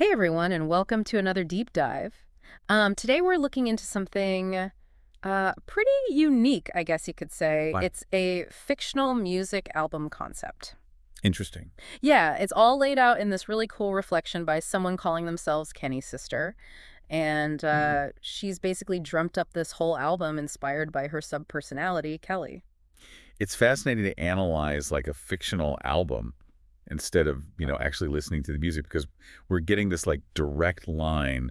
Hey everyone, and welcome to another deep dive. Today we're looking into something pretty unique, I guess you could say. Why? It's a fictional music album concept. Interesting. Yeah, it's all laid out in this really cool reflection by someone calling themselves Kenny's sister. And Mhm. she's basically dreamt up this whole album inspired by her subpersonality, Kelly. It's fascinating to analyze like a fictional album instead of, actually listening to the music because we're getting this like direct line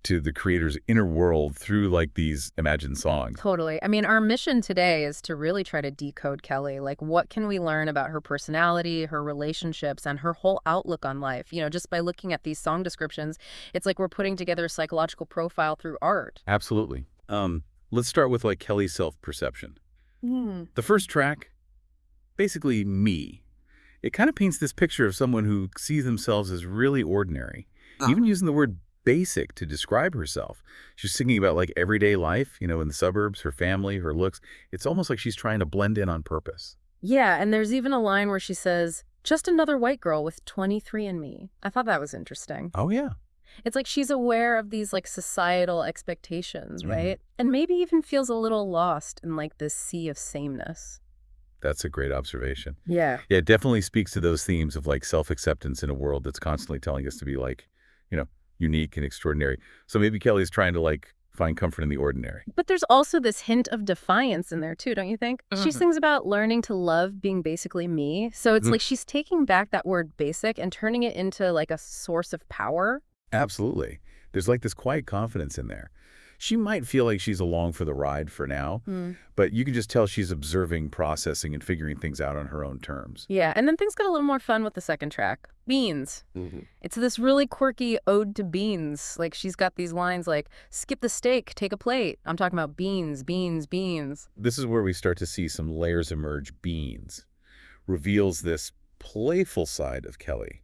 to the creator's inner world through like these imagined songs. Totally. I mean, our mission today is to really try to decode Kelly. Like, what can we learn about her personality, her relationships, and her whole outlook on life? Just by looking at these song descriptions, it's like we're putting together a psychological profile through art. Absolutely. Let's start with like Kelly's self-perception. Hmm. The first track, basically me. It kind of paints this picture of someone who sees themselves as really ordinary, even using the word basic to describe herself. She's singing about like everyday life, in the suburbs, her family, her looks. It's almost like she's trying to blend in on purpose. Yeah, and there's even a line where she says, just another white girl with 23 and me. I thought that was interesting. Oh, yeah. It's like she's aware of these like societal expectations, hmm right? And maybe even feels a little lost in like this sea of sameness. That's a great observation. Yeah. Yeah, it definitely speaks to those themes of like self-acceptance in a world that's constantly telling us to be like, you know, unique and extraordinary. So maybe Kelly's trying to like find comfort in the ordinary. But there's also this hint of defiance in there too, don't you think? She Mhm. sings about learning to love being basically me. So it's like she's taking back that word basic and turning it into like a source of power. Absolutely. There's like this quiet confidence in there. She might feel like she's along for the ride for now, Hmm. but you can just tell she's observing, processing, and figuring things out on her own terms. Yeah, and then things got a little more fun with the second track, Beans. hmm It's this really quirky ode to beans. Like she's got these lines like, skip the steak, take a plate. I'm talking about beans, beans, beans. This is where we start to see some layers emerge. Beans reveals this playful side of Kelly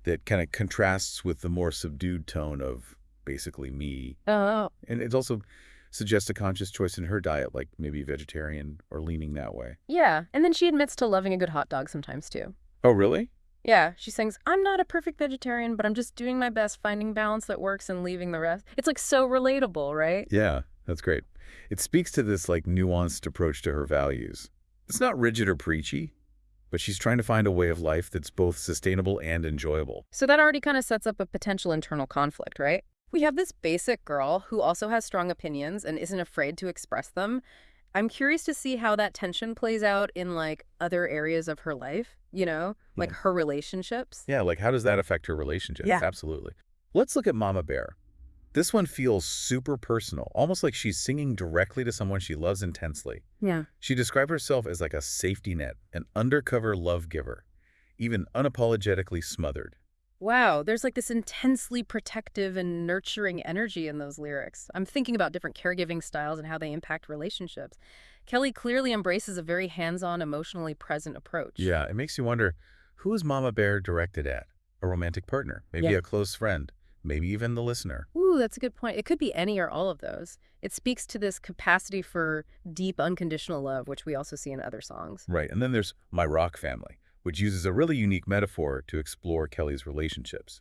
that kind of contrasts with the more subdued tone of basically me. Oh, And it also suggests a conscious choice in her diet, like maybe vegetarian or leaning that way. yeah. And then she admits to loving a good hot dog sometimes too. Oh, really? Yeah, she sings, I'm not a perfect vegetarian, but I'm just doing my best finding balance that works and leaving the rest. It's like so relatable, right? Yeah, that's great. It speaks to this like nuanced approach to her values. It's not rigid or preachy, but she's trying to find a way of life that's both sustainable and enjoyable. So that already kind of sets up a potential internal conflict, right? We have this basic girl who also has strong opinions and isn't afraid to express them. I'm curious to see how that tension plays out in like other areas of her life, like Yeah. her relationships. Yeah, like how does that affect her relationships? Yeah. Absolutely. Let's look at Mama Bear. This one feels super personal, almost like she's singing directly to someone she loves intensely. Yeah. She described herself as like a safety net, an undercover love giver, even unapologetically smothered. Wow, there's like this intensely protective and nurturing energy in those lyrics. I'm thinking about different caregiving styles and how they impact relationships. Kelly clearly embraces a very hands-on, emotionally present approach. Yeah, it makes you wonder, who is Mama Bear directed at? A romantic partner, maybe Yeah. a close friend, maybe even the listener. Ooh, that's a good point. It could be any or all of those. It speaks to this capacity for deep, unconditional love, which we also see in other songs. Right, and then there's My Rock Family, which uses a really unique metaphor to explore Kelly's relationships.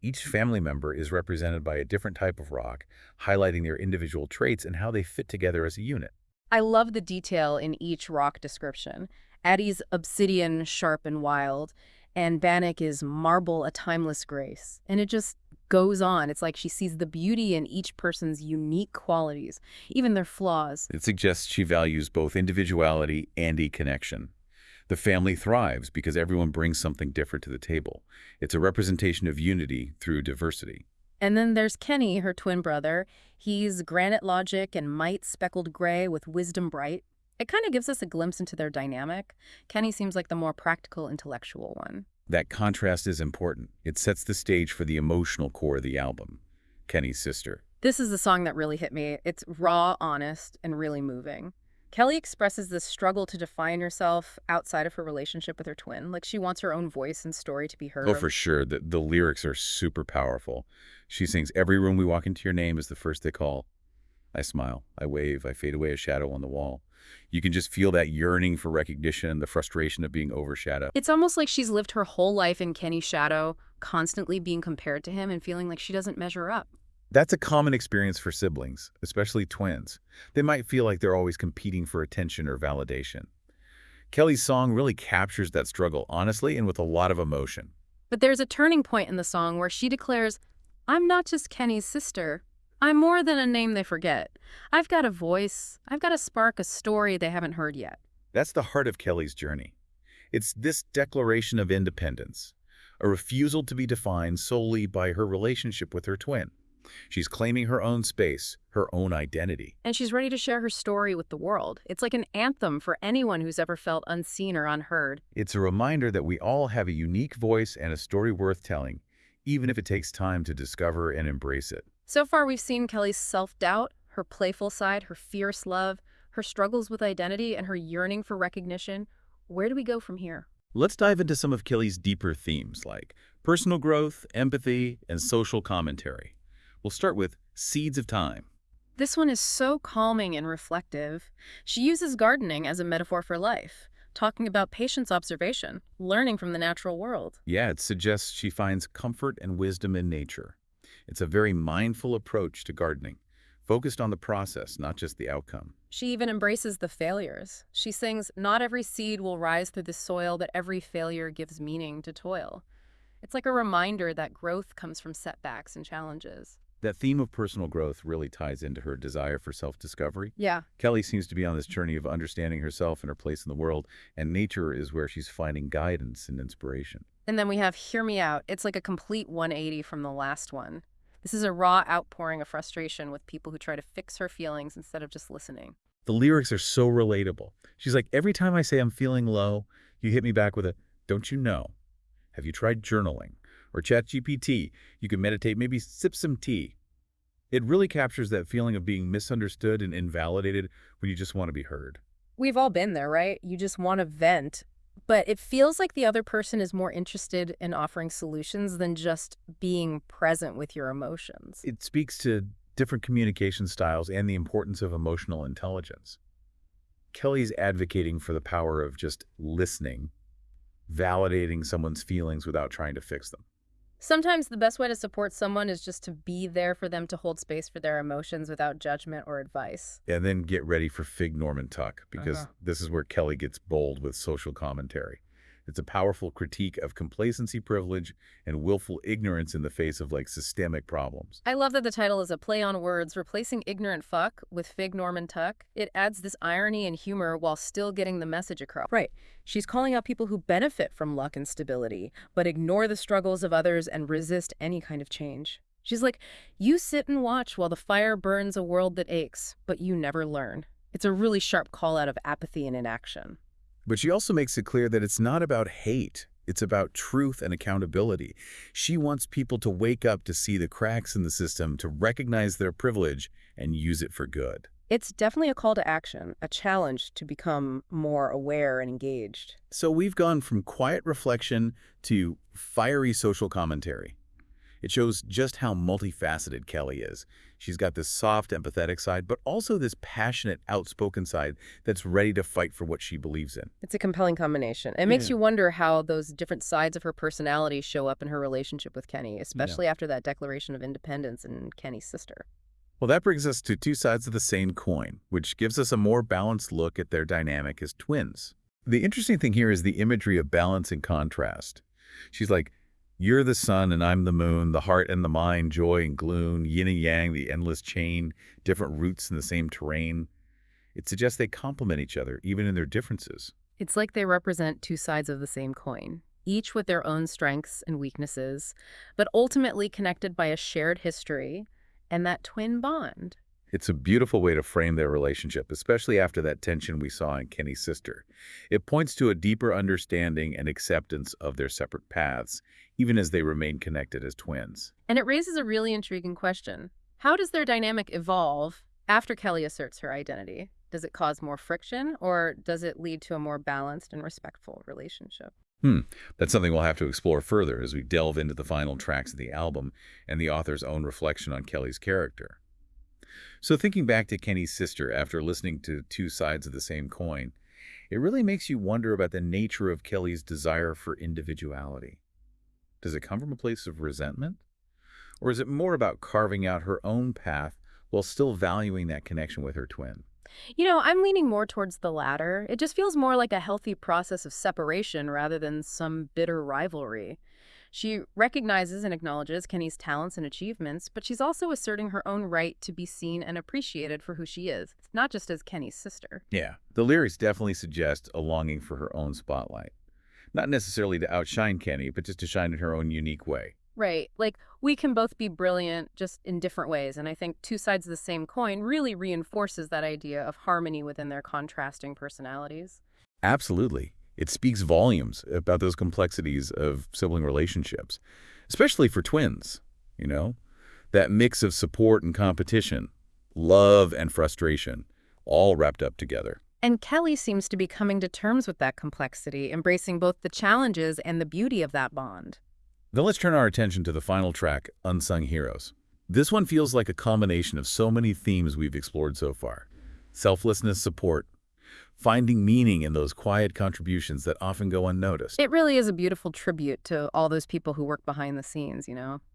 Each family member is represented by a different type of rock, highlighting their individual traits and how they fit together as a unit. I love the detail in each rock description. Addie's obsidian, sharp and wild, and Bannock is marble, a timeless grace. And it just goes on. It's like she sees the beauty in each person's unique qualities, even their flaws. It suggests she values both individuality and connection. The family thrives because everyone brings something different to the table. It's a representation of unity through diversity. And then there's Kenny, her twin brother. He's granite logic and might speckled gray with wisdom bright. It kind of gives us a glimpse into their dynamic. Kenny seems like the more practical, intellectual one. That contrast is important. It sets the stage for the emotional core of the album, Kenny's sister. This is the song that really hit me. It's raw, honest, and really moving. Kelly expresses this struggle to define herself outside of her relationship with her twin. Like she wants her own voice and story to be heard. Oh, for sure. The lyrics are super powerful. She sings, "Every room we walk into, your name is the first they call. I smile, I wave, I fade away a shadow on the wall." You can just feel that yearning for recognition and the frustration of being overshadowed. It's almost like she's lived her whole life in Kenny's shadow, constantly being compared to him and feeling like she doesn't measure up. That's a common experience for siblings, especially twins. They might feel like they're always competing for attention or validation. Kelly's song really captures that struggle honestly and with a lot of emotion. But there's a turning point in the song where she declares, "I'm not just Kenny's sister. I'm more than a name they forget. I've got a voice. I've got a spark, a story they haven't heard yet." That's the heart of Kelly's journey. It's this declaration of independence, a refusal to be defined solely by her relationship with her twin. She's claiming her own space, her own identity. And she's ready to share her story with the world. It's like an anthem for anyone who's ever felt unseen or unheard. It's a reminder that we all have a unique voice and a story worth telling, even if it takes time to discover and embrace it. So far, we've seen Kelly's self-doubt, her playful side, her fierce love, her struggles with identity, and her yearning for recognition. Where do we go from here? Let's dive into some of Kelly's deeper themes like personal growth, empathy, and social commentary. We'll start with Seeds of Time. This one is so calming and reflective. She uses gardening as a metaphor for life, talking about patience observation, learning from the natural world. Yeah, it suggests she finds comfort and wisdom in nature. It's a very mindful approach to gardening, focused on the process, not just the outcome. She even embraces the failures. She sings, "Not every seed will rise through the soil, but every failure gives meaning to toil." It's like a reminder that growth comes from setbacks and challenges. That theme of personal growth really ties into her desire for self-discovery. Yeah. Kelly seems to be on this journey of understanding herself and her place in the world, and nature is where she's finding guidance and inspiration. And then we have Hear Me Out. It's like a complete 180 from the last one. This is a raw outpouring of frustration with people who try to fix her feelings instead of just listening. The lyrics are so relatable. She's like, every time I say I'm feeling low, you hit me back with a, don't you know? Have you tried journaling? Or ChatGPT, you can meditate, maybe sip some tea. It really captures that feeling of being misunderstood and invalidated when you just want to be heard. We've all been there, right? You just want to vent, but it feels like the other person is more interested in offering solutions than just being present with your emotions. It speaks to different communication styles and the importance of emotional intelligence. Kelly's advocating for the power of just listening, validating someone's feelings without trying to fix them. Sometimes the best way to support someone is just to be there for them, to hold space for their emotions without judgment or advice. And then get ready for Fig Norman Tuck, because this is where Kelly gets bold with social commentary. It's a powerful critique of complacency, privilege, and willful ignorance in the face of systemic problems. I love that the title is a play on words, replacing ignorant fuck with Fig Norman Tuck. It adds this irony and humor while still getting the message across. Right. She's calling out people who benefit from luck and stability, but ignore the struggles of others and resist any kind of change. She's like, you sit and watch while the fire burns a world that aches, but you never learn. It's a really sharp call out of apathy and inaction. But she also makes it clear that it's not about hate. It's about truth and accountability. She wants people to wake up to see the cracks in the system, to recognize their privilege and use it for good. It's definitely a call to action, a challenge to become more aware and engaged. So we've gone from quiet reflection to fiery social commentary. It shows just how multifaceted Kelly is. She's got this soft, empathetic side, but also this passionate, outspoken side that's ready to fight for what she believes in. It's a compelling combination. It makes you wonder how those different sides of her personality show up in her relationship with Kenny, especially after that declaration of independence in Kenny's sister. Well, that brings us to two sides of the same coin, which gives us a more balanced look at their dynamic as twins. The interesting thing here is the imagery of balance and contrast. She's like, you're the sun and I'm the moon, the heart and the mind, joy and gloom, yin and yang, the endless chain, different roots in the same terrain. It suggests they complement each other, even in their differences. It's like they represent two sides of the same coin, each with their own strengths and weaknesses, but ultimately connected by a shared history and that twin bond. It's a beautiful way to frame their relationship, especially after that tension we saw in Kenny's sister. It points to a deeper understanding and acceptance of their separate paths, even as they remain connected as twins. And it raises a really intriguing question. How does their dynamic evolve after Kelly asserts her identity? Does it cause more friction, or does it lead to a more balanced and respectful relationship? That's something we'll have to explore further as we delve into the final tracks of the album and the author's own reflection on Kelly's character. So thinking back to Kenny's sister after listening to two sides of the same coin, it really makes you wonder about the nature of Kelly's desire for individuality. Does it come from a place of resentment? Or is it more about carving out her own path while still valuing that connection with her twin? I'm leaning more towards the latter. It just feels more like a healthy process of separation rather than some bitter rivalry. She recognizes and acknowledges Kenny's talents and achievements, but she's also asserting her own right to be seen and appreciated for who she is, not just as Kenny's sister. Yeah, the lyrics definitely suggest a longing for her own spotlight. Not necessarily to outshine Kenny, but just to shine in her own unique way. Right. Like, we can both be brilliant just in different ways. And I think two sides of the same coin really reinforces that idea of harmony within their contrasting personalities. Absolutely. It speaks volumes about those complexities of sibling relationships, especially for twins, you know? That mix of support and competition, love and frustration, all wrapped up together. And Kelly seems to be coming to terms with that complexity, embracing both the challenges and the beauty of that bond. Then let's turn our attention to the final track, Unsung Heroes. This one feels like a combination of so many themes we've explored so far. Selflessness, support, finding meaning in those quiet contributions that often go unnoticed. It really is a beautiful tribute to all those people who work behind the scenes,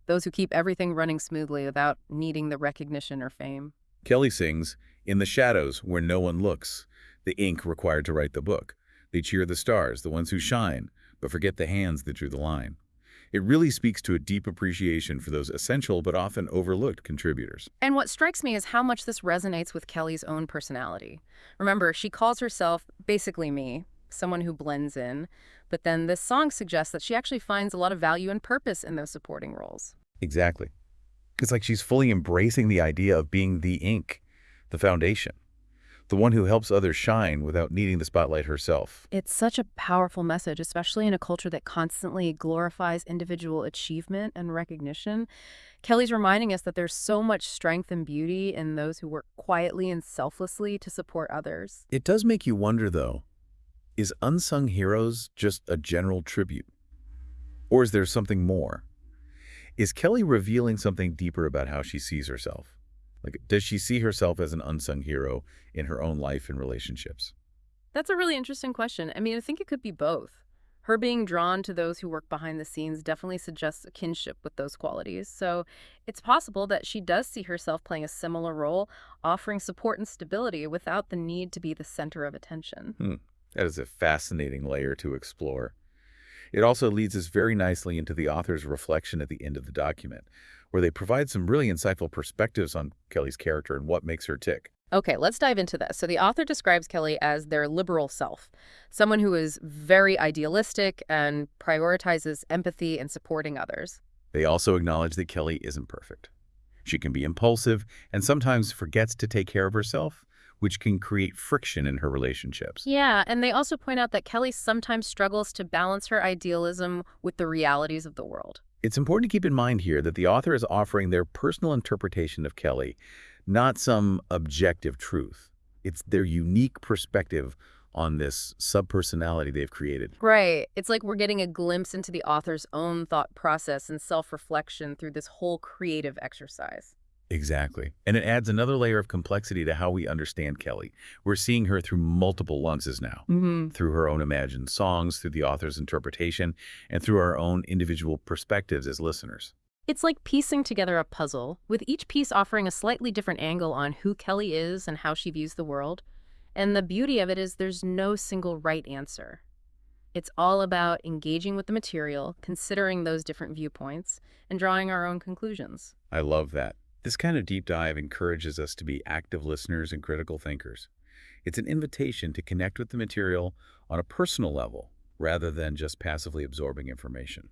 those who keep everything running smoothly without needing the recognition or fame. Kelly sings, "In the shadows where no one looks, the ink required to write the book. They cheer the stars, the ones who shine, but forget the hands that drew the line." It really speaks to a deep appreciation for those essential but often overlooked contributors. And what strikes me is how much this resonates with Kelly's own personality. Remember, she calls herself basically me, someone who blends in, but then this song suggests that she actually finds a lot of value and purpose in those supporting roles. Exactly. It's like she's fully embracing the idea of being the ink, the foundation, the one who helps others shine without needing the spotlight herself. It's such a powerful message, especially in a culture that constantly glorifies individual achievement and recognition. Kelly's reminding us that there's so much strength and beauty in those who work quietly and selflessly to support others. It does make you wonder, though, is Unsung Heroes just a general tribute? Or is there something more? Is Kelly revealing something deeper about how she sees herself? Like, does she see herself as an unsung hero in her own life and relationships? That's a really interesting question. I think it could be both. Her being drawn to those who work behind the scenes definitely suggests a kinship with those qualities. So it's possible that she does see herself playing a similar role, offering support and stability without the need to be the center of attention. That is a fascinating layer to explore. It also leads us very nicely into the author's reflection at the end of the document, where they provide some really insightful perspectives on Kelly's character and what makes her tick. Okay, let's dive into this. So the author describes Kelly as their liberal self, someone who is very idealistic and prioritizes empathy and supporting others. They also acknowledge that Kelly isn't perfect. She can be impulsive and sometimes forgets to take care of herself, which can create friction in her relationships. Yeah, and they also point out that Kelly sometimes struggles to balance her idealism with the realities of the world. It's important to keep in mind here that the author is offering their personal interpretation of Kelly, not some objective truth. It's their unique perspective on this subpersonality they've created. Right. It's like we're getting a glimpse into the author's own thought process and self-reflection through this whole creative exercise. Exactly. And it adds another layer of complexity to how we understand Kelly. We're seeing her through multiple lenses now, through her own imagined songs, through the author's interpretation, and through our own individual perspectives as listeners. It's like piecing together a puzzle, with each piece offering a slightly different angle on who Kelly is and how she views the world. And the beauty of it is there's no single right answer. It's all about engaging with the material, considering those different viewpoints, and drawing our own conclusions. I love that. This kind of deep dive encourages us to be active listeners and critical thinkers. It's an invitation to connect with the material on a personal level, rather than just passively absorbing information.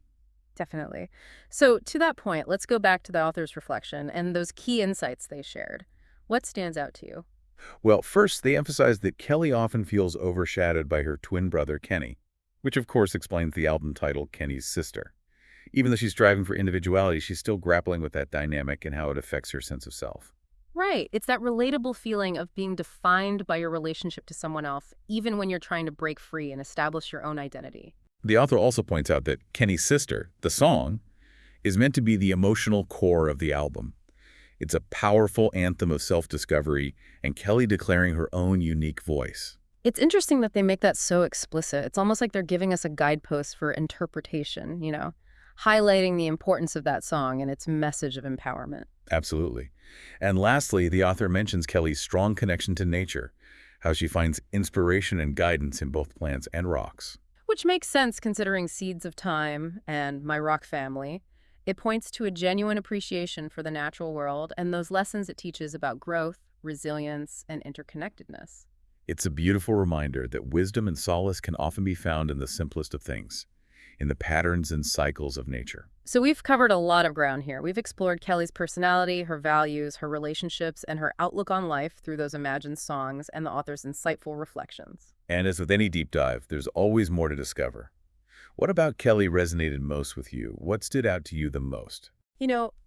Definitely. So to that point, let's go back to the author's reflection and those key insights they shared. What stands out to you? Well, first, they emphasize that Kelly often feels overshadowed by her twin brother, Kenny, which of course explains the album title, Kenny's Sister. Even though she's striving for individuality, she's still grappling with that dynamic and how it affects her sense of self. Right. It's that relatable feeling of being defined by your relationship to someone else, even when you're trying to break free and establish your own identity. The author also points out that Kenny's Sister, the song, is meant to be the emotional core of the album. It's a powerful anthem of self-discovery and Kelly declaring her own unique voice. It's interesting that they make that so explicit. It's almost like they're giving us a guidepost for interpretation, highlighting the importance of that song and its message of empowerment. Absolutely. And lastly, the author mentions Kelly's strong connection to nature, how she finds inspiration and guidance in both plants and rocks. Which makes sense considering Seeds of Time and My Rock Family. It points to a genuine appreciation for the natural world and those lessons it teaches about growth, resilience, and interconnectedness. It's a beautiful reminder that wisdom and solace can often be found in the simplest of things, in the patterns and cycles of nature. So we've covered a lot of ground here. We've explored Kelly's personality, her values, her relationships, and her outlook on life through those imagined songs and the author's insightful reflections. And as with any deep dive, there's always more to discover. What about Kelly resonated most with you? What stood out to you the most?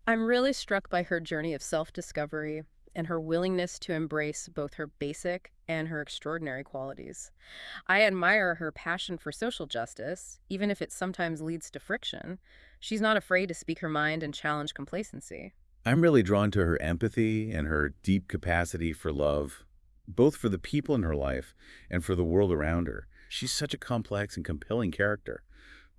I'm really struck by her journey of self-discovery and her willingness to embrace both her basic and her extraordinary qualities. I admire her passion for social justice, even if it sometimes leads to friction. She's not afraid to speak her mind and challenge complacency. I'm really drawn to her empathy and her deep capacity for love, both for the people in her life and for the world around her. She's such a complex and compelling character,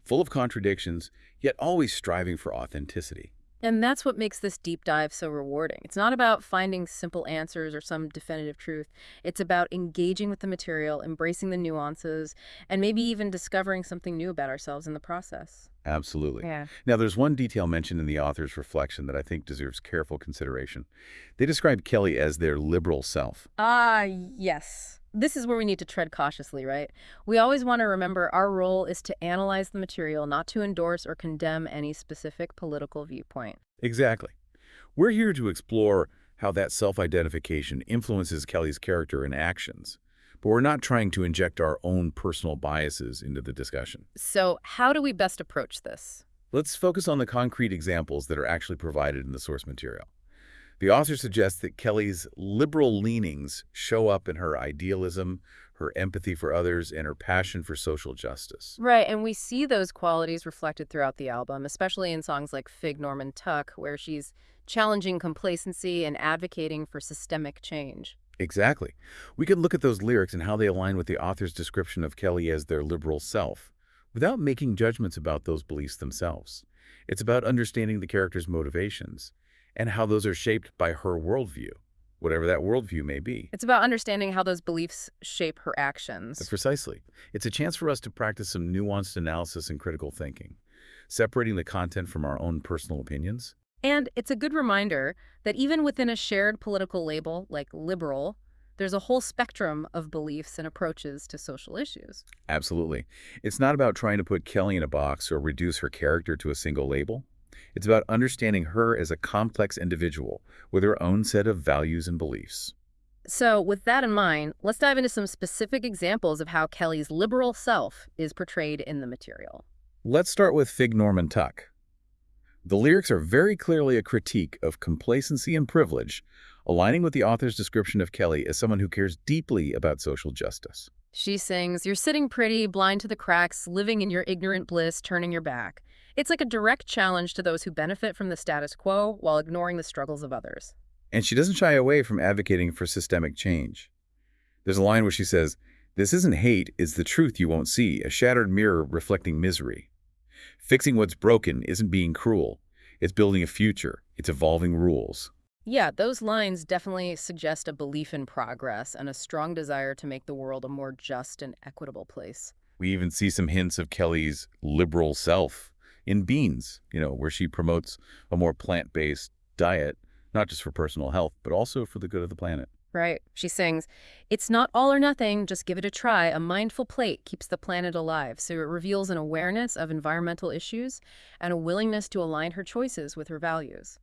full of contradictions, yet always striving for authenticity. And that's what makes this deep dive so rewarding. It's not about finding simple answers or some definitive truth. It's about engaging with the material, embracing the nuances, and maybe even discovering something new about ourselves in the process. Absolutely. Yeah. Now, there's one detail mentioned in the author's reflection that I think deserves careful consideration. They describe Kelly as their liberal self. Yes. This is where we need to tread cautiously, right? We always want to remember our role is to analyze the material, not to endorse or condemn any specific political viewpoint. Exactly. We're here to explore how that self-identification influences Kelly's character and actions, but we're not trying to inject our own personal biases into the discussion. So how do we best approach this? Let's focus on the concrete examples that are actually provided in the source material. The author suggests that Kelly's liberal leanings show up in her idealism, her empathy for others, and her passion for social justice. Right, and we see those qualities reflected throughout the album, especially in songs like Fig Norman Tuck, where she's challenging complacency and advocating for systemic change. Exactly. We could look at those lyrics and how they align with the author's description of Kelly as their liberal self, without making judgments about those beliefs themselves. It's about understanding the character's motivations and how those are shaped by her worldview, whatever that worldview may be. It's about understanding how those beliefs shape her actions. Precisely. It's a chance for us to practice some nuanced analysis and critical thinking, separating the content from our own personal opinions. And it's a good reminder that even within a shared political label like liberal, there's a whole spectrum of beliefs and approaches to social issues. Absolutely. It's not about trying to put Kelly in a box or reduce her character to a single label. It's about understanding her as a complex individual with her own set of values and beliefs. So with that in mind, let's dive into some specific examples of how Kelly's liberal self is portrayed in the material. Let's start with Fig Norman Tuck. The lyrics are very clearly a critique of complacency and privilege, aligning with the author's description of Kelly as someone who cares deeply about social justice. She sings, "You're sitting pretty, blind to the cracks, living in your ignorant bliss, turning your back." It's like a direct challenge to those who benefit from the status quo while ignoring the struggles of others. And she doesn't shy away from advocating for systemic change. There's a line where she says, "This isn't hate, it's the truth you won't see, a shattered mirror reflecting misery. Fixing what's broken isn't being cruel. It's building a future. It's evolving rules." Yeah, those lines definitely suggest a belief in progress and a strong desire to make the world a more just and equitable place. We even see some hints of Kelly's liberal self in Beans, where she promotes a more plant-based diet, not just for personal health, but also for the good of the planet. Right. She sings, "It's not all or nothing, just give it a try. A mindful plate keeps the planet alive." So it reveals an awareness of environmental issues and a willingness to align her choices with her values.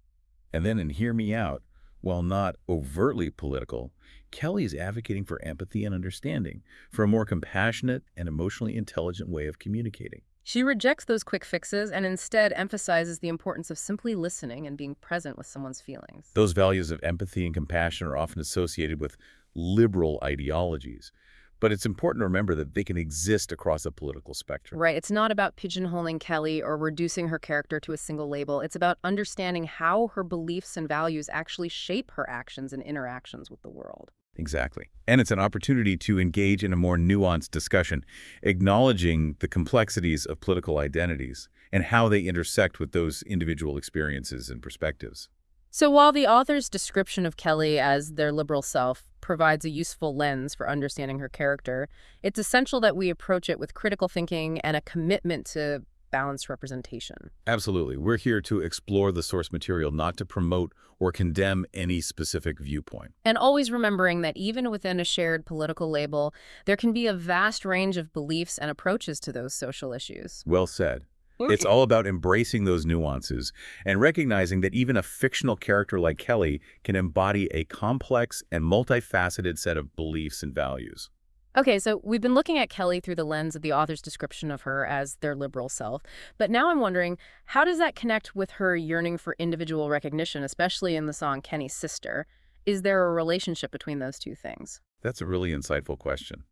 And then in Hear Me Out, while not overtly political, Kelly is advocating for empathy and understanding, for a more compassionate and emotionally intelligent way of communicating. She rejects those quick fixes and instead emphasizes the importance of simply listening and being present with someone's feelings. Those values of empathy and compassion are often associated with liberal ideologies, But it's important to remember that they can exist across a political spectrum. Right. It's not about pigeonholing Kelly or reducing her character to a single label. It's about understanding how her beliefs and values actually shape her actions and interactions with the world. Exactly. And it's an opportunity to engage in a more nuanced discussion, acknowledging the complexities of political identities and how they intersect with those individual experiences and perspectives. So while the author's description of Kelly as their liberal self provides a useful lens for understanding her character, it's essential that we approach it with critical thinking and a commitment to balanced representation. Absolutely. We're here to explore the source material, not to promote or condemn any specific viewpoint. And always remembering that even within a shared political label, there can be a vast range of beliefs and approaches to those social issues. Well said. It's all about embracing those nuances and recognizing that even a fictional character like Kelly can embody a complex and multifaceted set of beliefs and values. Okay, so we've been looking at Kelly through the lens of the author's description of her as their liberal self, but now I'm wondering, how does that connect with her yearning for individual recognition, especially in the song Kenny's Sister? Is there a relationship between those two things? That's a really insightful question.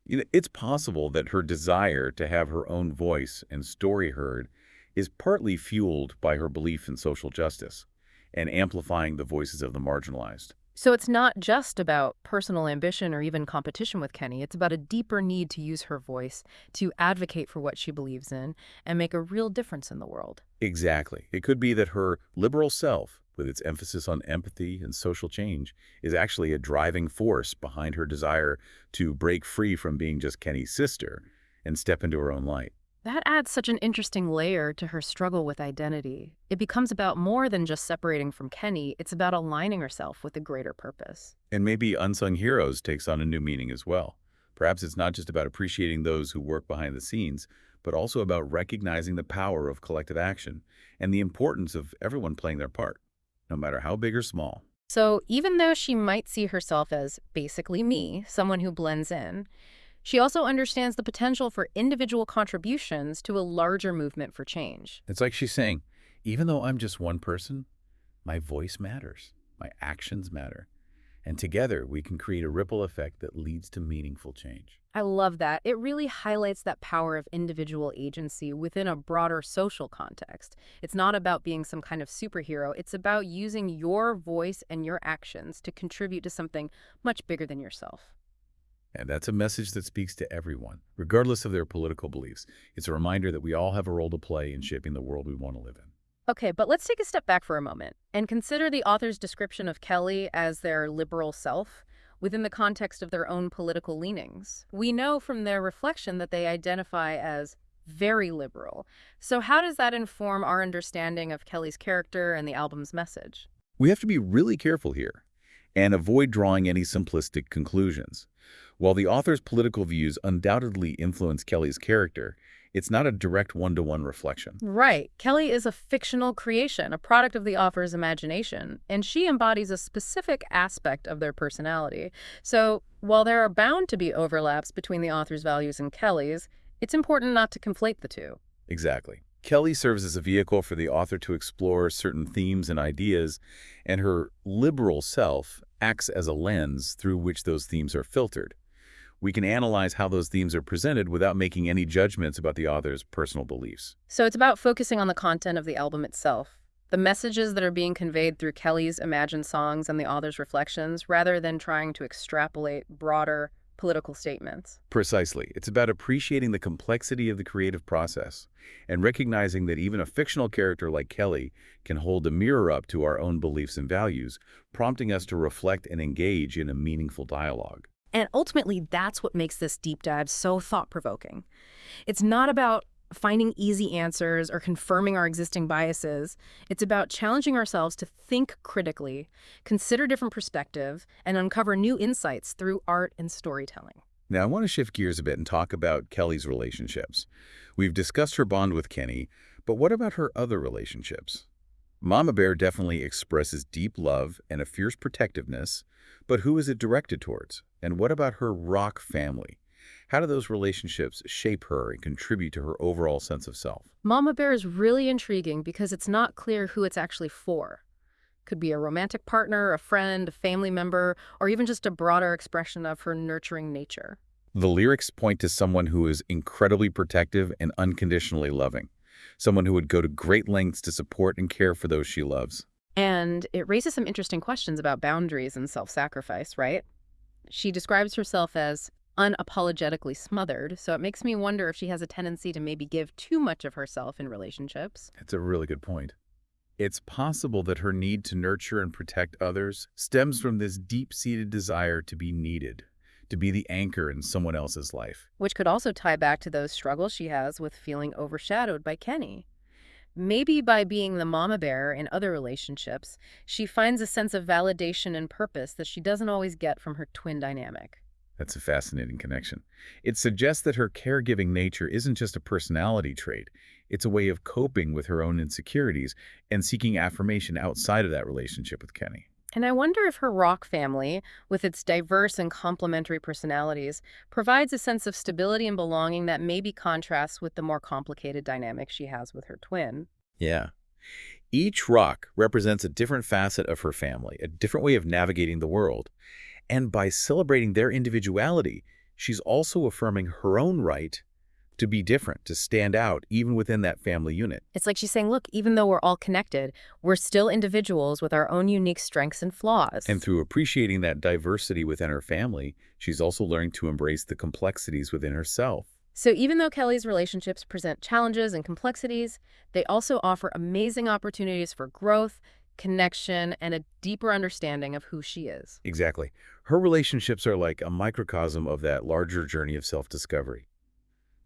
It's possible that her desire to have her own voice and story heard is partly fueled by her belief in social justice and amplifying the voices of the marginalized. So it's not just about personal ambition or even competition with Kenny. It's about a deeper need to use her voice to advocate for what she believes in and make a real difference in the world. Exactly. It could be that her liberal self, with its emphasis on empathy and social change, is actually a driving force behind her desire to break free from being just Kenny's sister and step into her own light. That adds such an interesting layer to her struggle with identity. It becomes about more than just separating from Kenny. It's about aligning herself with a greater purpose. And maybe Unsung Heroes takes on a new meaning as well. Perhaps it's not just about appreciating those who work behind the scenes, but also about recognizing the power of collective action and the importance of everyone playing their part, no matter how big or small. So even though she might see herself as basically me, someone who blends in, she also understands the potential for individual contributions to a larger movement for change. It's like she's saying, even though I'm just one person, my voice matters, my actions matter, and together we can create a ripple effect that leads to meaningful change. I love that. It really highlights that power of individual agency within a broader social context. It's not about being some kind of superhero. It's about using your voice and your actions to contribute to something much bigger than yourself. And that's a message that speaks to everyone, regardless of their political beliefs. It's a reminder that we all have a role to play in shaping the world we want to live in. Okay, but let's take a step back for a moment and consider the author's description of Kelly as their liberal self within the context of their own political leanings. We know from their reflection that they identify as very liberal. So how does that inform our understanding of Kelly's character and the album's message? We have to be really careful here and avoid drawing any simplistic conclusions. While the author's political views undoubtedly influence Kelly's character, it's not a direct one-to-one reflection. Right. Kelly is a fictional creation, a product of the author's imagination, and she embodies a specific aspect of their personality. So while there are bound to be overlaps between the author's values and Kelly's, it's important not to conflate the two. Exactly. Kelly serves as a vehicle for the author to explore certain themes and ideas, and her liberal self acts as a lens through which those themes are filtered. We can analyze how those themes are presented without making any judgments about the author's personal beliefs. So it's about focusing on the content of the album itself, the messages that are being conveyed through Kelly's imagined songs and the author's reflections, rather than trying to extrapolate broader political statements. Precisely. It's about appreciating the complexity of the creative process and recognizing that even a fictional character like Kelly can hold a mirror up to our own beliefs and values, prompting us to reflect and engage in a meaningful dialogue. And ultimately, that's what makes this deep dive so thought-provoking. It's not about finding easy answers or confirming our existing biases. It's about challenging ourselves to think critically, consider different perspectives, and uncover new insights through art and storytelling. Now, I want to shift gears a bit and talk about Kelly's relationships. We've discussed her bond with Kenny, but what about her other relationships? Mama Bear definitely expresses deep love and a fierce protectiveness, but who is it directed towards? And what about her rock family? How do those relationships shape her and contribute to her overall sense of self? Mama Bear is really intriguing because it's not clear who it's actually for. Could be a romantic partner, a friend, a family member, or even just a broader expression of her nurturing nature. The lyrics point to someone who is incredibly protective and unconditionally loving, someone who would go to great lengths to support and care for those she loves. And it raises some interesting questions about boundaries and self-sacrifice, right? She describes herself as unapologetically smothered, so it makes me wonder if she has a tendency to maybe give too much of herself in relationships. It's a really good point. It's possible that her need to nurture and protect others stems from this deep-seated desire to be needed, to be the anchor in someone else's life. Which could also tie back to those struggles she has with feeling overshadowed by Kenny. Maybe by being the mama bear in other relationships, she finds a sense of validation and purpose that she doesn't always get from her twin dynamic. That's a fascinating connection. It suggests that her caregiving nature isn't just a personality trait. It's a way of coping with her own insecurities and seeking affirmation outside of that relationship with Kenny. And I wonder if her rock family, with its diverse and complementary personalities, provides a sense of stability and belonging that maybe contrasts with the more complicated dynamic she has with her twin. Yeah. Each rock represents a different facet of her family, a different way of navigating the world. And by celebrating their individuality, she's also affirming her own right to be different, to stand out, even within that family unit. It's like she's saying, look, even though we're all connected, we're still individuals with our own unique strengths and flaws. And through appreciating that diversity within her family, she's also learning to embrace the complexities within herself. So even though Kelly's relationships present challenges and complexities, they also offer amazing opportunities for growth, connection, and a deeper understanding of who she is. Exactly. Her relationships are like a microcosm of that larger journey of self-discovery.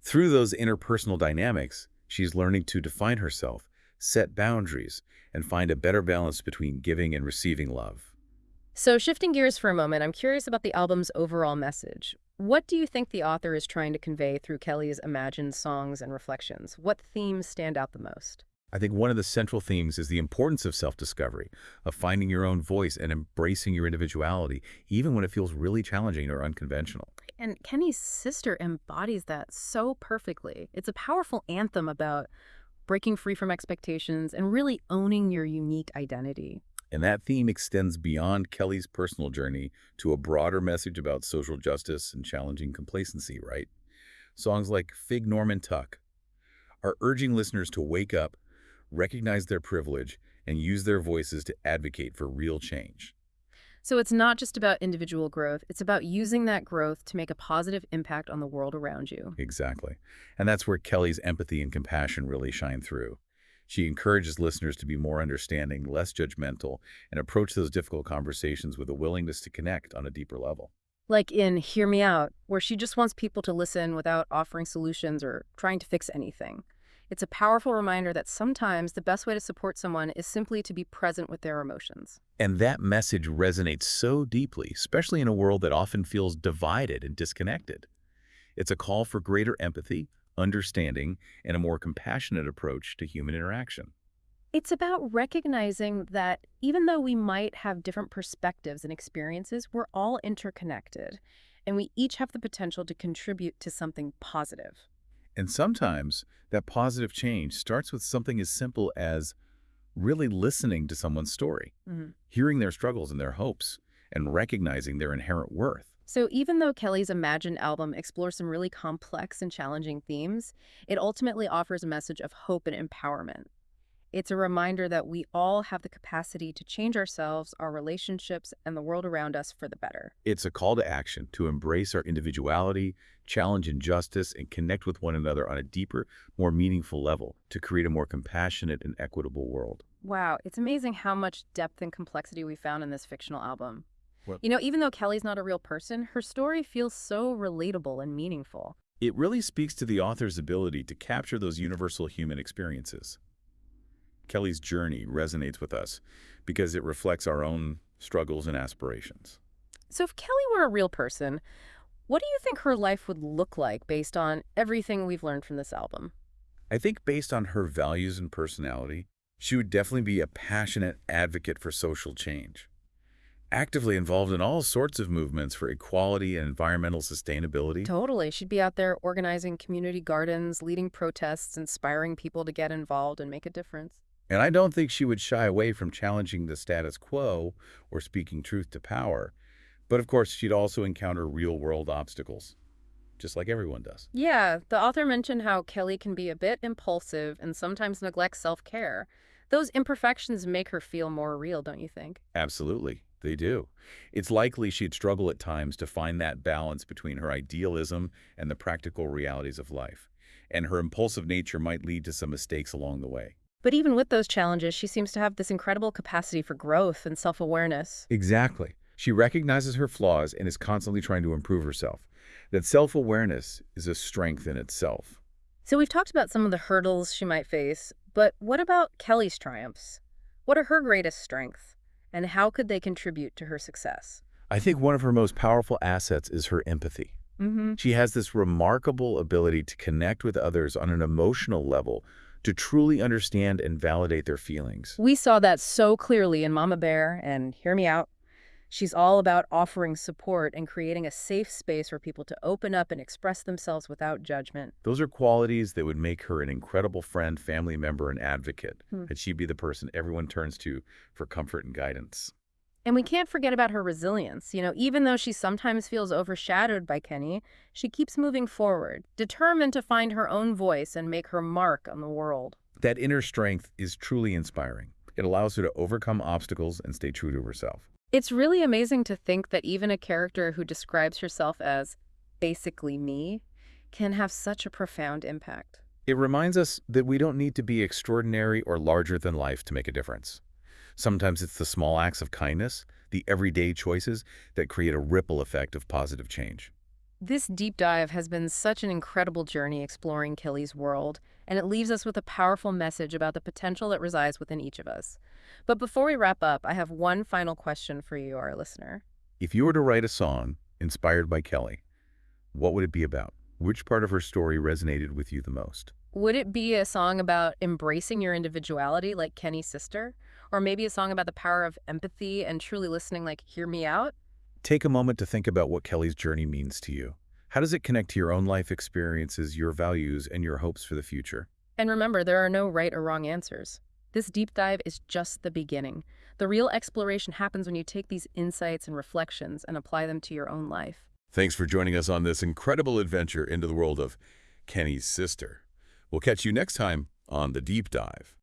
Through those interpersonal dynamics, she's learning to define herself, set boundaries, and find a better balance between giving and receiving love. So shifting gears for a moment, I'm curious about the album's overall message. What do you think the author is trying to convey through Kelly's imagined songs and reflections? What themes stand out the most? I think one of the central themes is the importance of self-discovery, of finding your own voice and embracing your individuality, even when it feels really challenging or unconventional. And Kenny's sister embodies that so perfectly. It's a powerful anthem about breaking free from expectations and really owning your unique identity. And that theme extends beyond Kelly's personal journey to a broader message about social justice and challenging complacency, right? Songs like Fig Norman Tuck are urging listeners to wake up, recognize their privilege, and use their voices to advocate for real change. So it's not just about individual growth, it's about using that growth to make a positive impact on the world around you. Exactly. And that's where Kelly's empathy and compassion really shine through. She encourages listeners to be more understanding, less judgmental, and approach those difficult conversations with a willingness to connect on a deeper level. Like in Hear Me Out, where she just wants people to listen without offering solutions or trying to fix anything. It's a powerful reminder that sometimes the best way to support someone is simply to be present with their emotions. And that message resonates so deeply, especially in a world that often feels divided and disconnected. It's a call for greater empathy, understanding, and a more compassionate approach to human interaction. It's about recognizing that even though we might have different perspectives and experiences, we're all interconnected, and we each have the potential to contribute to something positive. And sometimes that positive change starts with something as simple as really listening to someone's story, hearing their struggles and their hopes, and recognizing their inherent worth. So even though Kelly's Imagined album explores some really complex and challenging themes, it ultimately offers a message of hope and empowerment. It's a reminder that we all have the capacity to change ourselves, our relationships, and the world around us for the better. It's a call to action to embrace our individuality, challenge injustice, and connect with one another on a deeper, more meaningful level to create a more compassionate and equitable world. Wow, it's amazing how much depth and complexity we found in this fictional album. Well, You know, even though Kelly's not a real person, her story feels so relatable and meaningful. it really speaks to the author's ability to capture those universal human experiences. Kelly's journey resonates with us because it reflects our own struggles and aspirations. So if Kelly were a real person, what do you think her life would look like based on everything we've learned from this album? I think based on her values and personality, she would definitely be a passionate advocate for social change, actively involved in all sorts of movements for equality and environmental sustainability. Totally. She'd be out there organizing community gardens, leading protests, inspiring people to get involved and make a difference. And I don't think she would shy away from challenging the status quo or speaking truth to power. But of course, she'd also encounter real-world obstacles. just like everyone does. Yeah, the author mentioned how Kelly can be a bit impulsive and sometimes neglect self-care. Those imperfections make her feel more real, don't you think? Absolutely, they do. It's likely she'd struggle at times to find that balance between her idealism and the practical realities of life. And her impulsive nature might lead to some mistakes along the way. But even with those challenges, she seems to have this incredible capacity for growth and self-awareness. Exactly. She recognizes her flaws and is constantly trying to improve herself. That self-awareness is a strength in itself. So we've talked about some of the hurdles she might face, but what about Kelly's triumphs? What are her greatest strengths? And how could they contribute to her success? I think one of her most powerful assets is her empathy. Mm-hmm. She has this remarkable ability to connect with others on an emotional level, to truly understand and validate their feelings. We saw that so clearly in Mama Bear and Hear Me Out. She's all about offering support and creating a safe space for people to open up and express themselves without judgment. Those are qualities that would make her an incredible friend, family member, and advocate, and she'd be the person everyone turns to for comfort and guidance. And we can't forget about her resilience. Even though she sometimes feels overshadowed by Kenny, she keeps moving forward, determined to find her own voice and make her mark on the world. That inner strength is truly inspiring. It allows her to overcome obstacles and stay true to herself. It's really amazing to think that even a character who describes herself as basically me can have such a profound impact. It reminds us that we don't need to be extraordinary or larger than life to make a difference. Sometimes it's the small acts of kindness, the everyday choices that create a ripple effect of positive change. This deep dive has been such an incredible journey exploring Kelly's world, and it leaves us with a powerful message about the potential that resides within each of us. But before we wrap up, I have one final question for you, our listener. If you were to write a song inspired by Kelly, what would it be about? Which part of her story resonated with you the most? Would it be a song about embracing your individuality like Kenny's sister? Or maybe a song about the power of empathy and truly listening like Hear Me Out? Take a moment to think about what Kelly's journey means to you. How does it connect to your own life experiences, your values, and your hopes for the future? And remember, there are no right or wrong answers. This deep dive is just the beginning. The real exploration happens when you take these insights and reflections and apply them to your own life. Thanks for joining us on this incredible adventure into the world of Kenny's sister. We'll catch you next time on The Deep Dive.